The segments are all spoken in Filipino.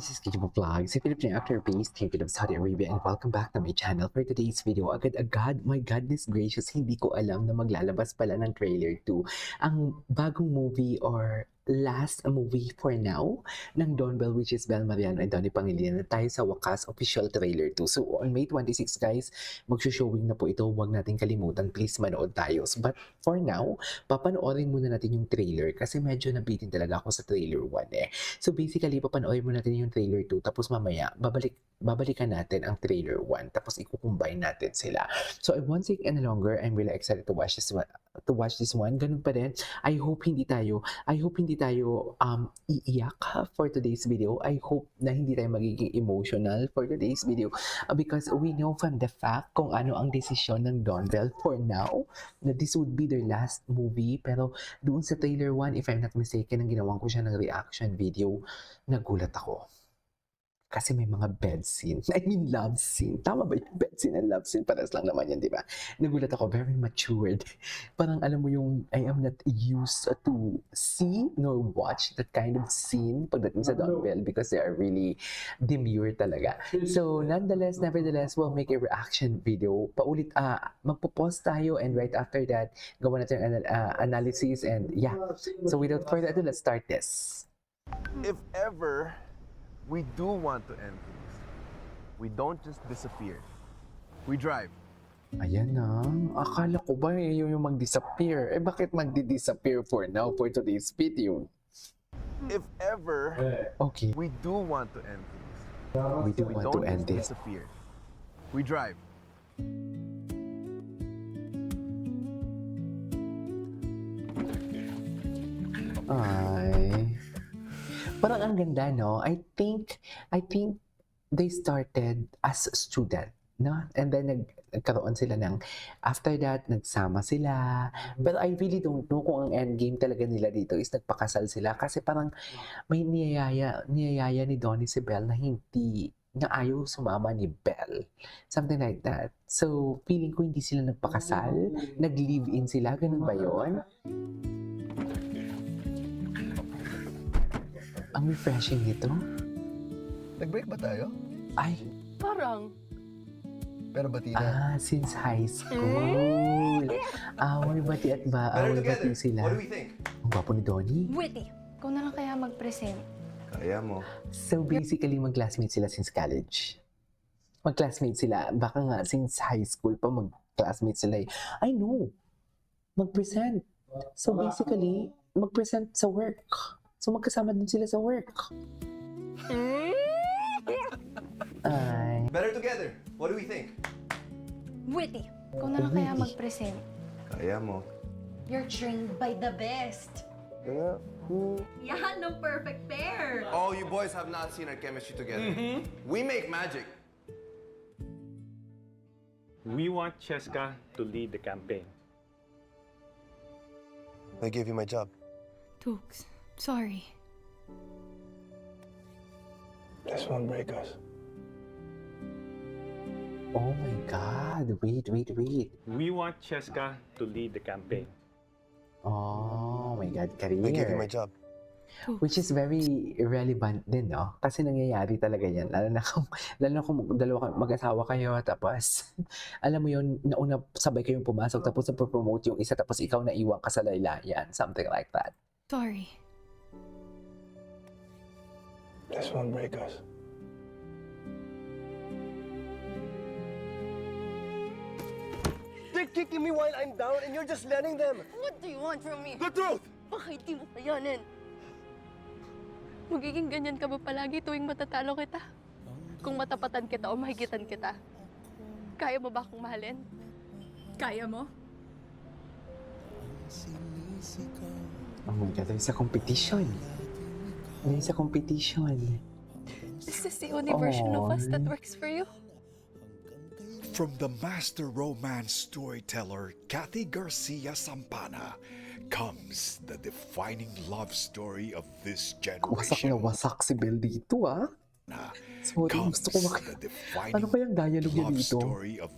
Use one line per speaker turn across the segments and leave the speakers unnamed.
this is Kiki Vlog, si Philippine actor based Kingdom of Saudi Arabia, and welcome back to my channel. For today's video, agad-agad, my goodness gracious, hindi ko alam na maglalabas pala ng trailer 2. Ang bagong movie or last movie for now ng Don Bell, which is Bel Mariano and Donnie Pangilinan, na tayo sa wakas official trailer 2. So on May 26 guys, mag-showing na po ito. Huwag natin kalimutan, please manood tayo. But for now, papanoorin muna natin yung trailer kasi medyo nabitin talaga ako sa trailer 1 eh. So basically, papanoorin muna natin yung trailer 2 tapos mamaya, babalikan natin ang trailer 1 tapos i-combine natin sila. So I won't take any longer. I'm really excited to watch this one. Ganun pa rin. I hope hindi tayo iiyak for today's video. I hope na hindi tayo magiging emotional for today's video because we know from the fact kung ano ang desisyon ng Don Bell for now na this would be their last movie. Pero doon sa trailer 1, if I'm not mistaken, ang ginawan ko siya ng reaction video, nagulat ako. Kasi may mga bed scene. I mean, love scene. Tama ba yung bed scene and love scene? Paras lang naman yan, di ba? Nagulat ako, very matured. Parang alam mo yung, I am not used to see nor watch that kind of scene pagdating sa Don Bell because they are really demure talaga. So, nevertheless, we'll make a reaction video. Magpo-pause tayo and right after that, gawa natin an analysis and yeah. So, without further ado, let's start this.
If ever we do want to end things, we don't just disappear. We drive.
Ayan na. Akala ko ba yun yung mag-disappear? Eh bakit magdi-disappear for now for today's video?
If ever
Okay.
we do want to end things,
We do want to
don't
end
just
this.
disappear. We drive.
Ay. Parang ang ganda, no? I think they started as a student, no? And then nagkaroon sila ng, after that, nagsama sila. Pero I really don't know kung ang endgame talaga nila dito is nagpakasal sila. Kasi parang may niyayaya ni Donnie si Belle na ayaw sumama ni Belle. Something like that. So, feeling ko hindi sila nagpakasal. Nag-live-in sila. Ganun ba yun? Ang refreshing nito.
Nag-break ba tayo?
Ay,
Parang,
Pero bati na.
since high school. Away bati at away bati sila.
What do we think?
Ang gwapo ni Donnie.
witty. Ikaw na lang kaya mag-present.
Kaya mo.
So basically, mag-classmates sila since college. Mag-classmates sila. Baka nga since high school pa mag-classmates sila. I know. Mag-present. So basically, mag-present sa work. So magkasama din sila sa work. Ay.
Better together. What do we think?
Witty. Ikaw na lang kaya
Witty.
mag-present.
Kaya mo.
You're trained by the best.
Kaya,
Yan ang perfect pair.
Oh, you boys have not seen our chemistry together. We make magic.
We want Cheska to lead the campaign.
I gave you my job.
Tukes, sorry.
This won't break us.
Oh my God. Wait.
We want Cheska to lead the campaign.
Oh my God,
I gave you my
career.
job.
Which is very relevant din, no? Kasi nangyayari talaga yan. Lalo na kung dalawa mag-asawa kayo, tapos, alam mo yun, nauna sabay kayong pumasok, tapos na-promote yung isa, tapos ikaw naiwan ka sa laylayan. Something like that.
Sorry.
This won't break us. They're kicking me while I'm down and you're just letting them.
What do you want from me?
The truth!
Baka hindi mo kayanin.
Magiging ganyan ka ba palagi tuwing matatalo kita? Kung matapatan kita o mahigitan kita, kaya mo ba akong mahalin? Kaya mo?
Oh my God, there's a competition. There's a competition.
Is this the only version of us that works for you?
From the master romance storyteller Kathy Garcia Sampana comes the defining love story of this
Wasak na
generation.
wasak si Belle dito, ah. Sorry,
Comes
gusto ko
the defining
Ano kayang dialogue niya
love
dito?
story of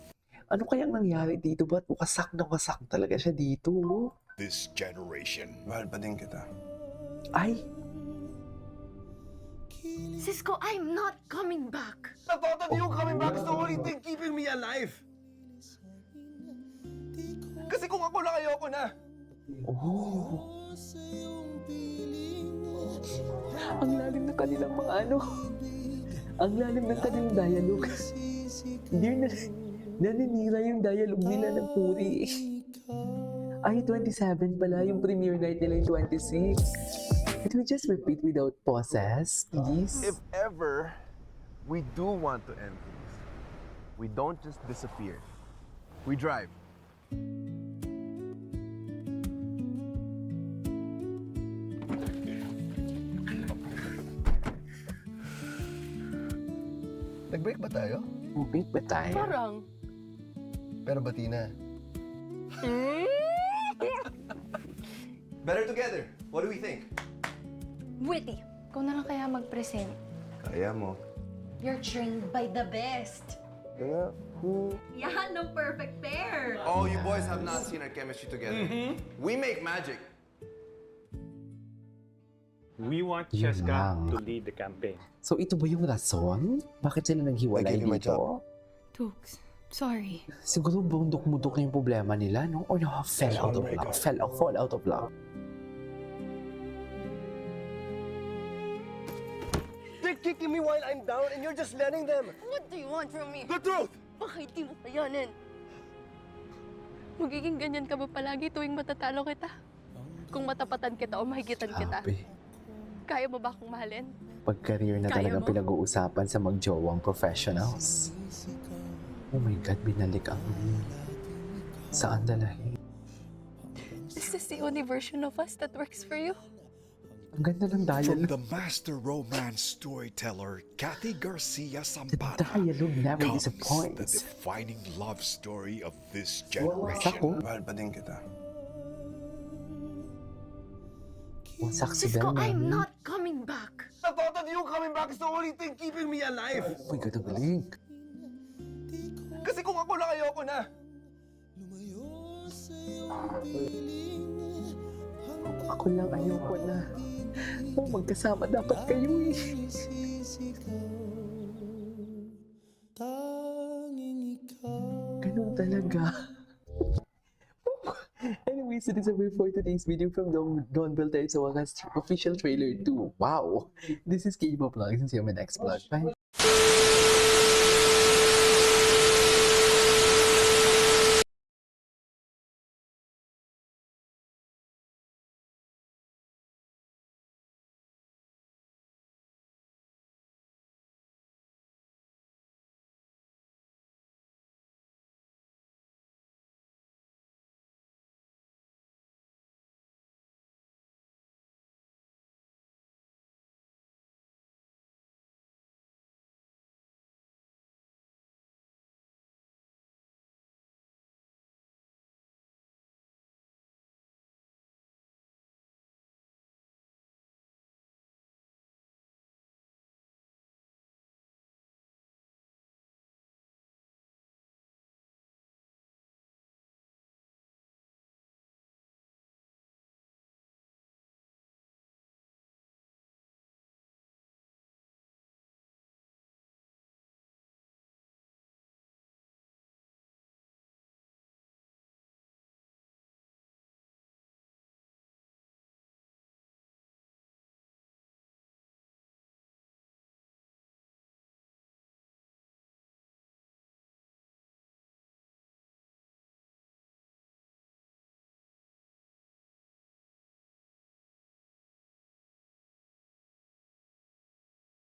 Ano kayang nangyari dito? Ba't wasak na wasak talaga siya dito?
this generation.
Mahal pa din kita.
Ay,
Cisco, I'm not coming back.
The thought of you coming back is the only thing keeping me alive. Kasi kung ako lang, ayoko na.
Oh. Ang lalim ng kanilang mga ano. Ang lalim ng kanilang dialogue. Hindi na naninira yung dialogue nila ng puri. Ay, 27 pala yung premiere night nila yung 26. Can we just repeat without pauses, please?
If ever we do want to end things, we don't just disappear. We drive.
Nag-break ba tayo?
Big ba tayo?
Parang,
Pero bati na.
Better together. What do we think?
Witty.
Ikaw na lang kaya mag-present.
Kaya mo.
You're trained by the best.
Kaya,
Yan ang perfect pair.
Oh, you boys have not seen our chemistry together. We make magic.
We want
Yun
Cheska
lang.
to lead the campaign.
So ito ba yung rason? Bakit sila naghiwalay
I gave you my
dito?
Tooks, sorry.
Siguro bundok-mundok na yung problema nila, no? Or no, fell
That's
out of
one breakup.
love. Fall out of love.
they're kicking me while I'm down and you're just letting them.
What do you want from me?
The truth!
Bakit di mo kayanin?
magiging ganyan ka ba palagi tuwing matatalo kita? Kung matapatan kita o mahigitan kita,
Sabi.
kaya mo ba akong mahalin?
Pag-career na
Kaya
talagang
mo?
pinag-uusapan sa magjowang professionals. Oh my God, binalik ang saan dalahin.
Is this the only version of us that works for you?
Ang ganda ng
From
dialogue.
the master romance storyteller Kathy Garcia
The
Sampana
dialogue never
comes the
disappoints.
defining love story of this
Sako.
generation.
Mahal pa din kita.
Wasak si
Cisco,
Bel
I'm
namin.
not coming back.
The thought of you coming back is the only thing keeping me alive.
Oh my God, ang galing.
Kasi kung ako lang, ayoko na.
Ako lang ayoko na. Oh, magkasama dapat kayo eh. Ganun talaga. Anyways, it is a way for today's video from Don Bell tayo sa wakas official trailer 2. Wow! This is K-Pop Vlogs and see you on my next vlog. Bye!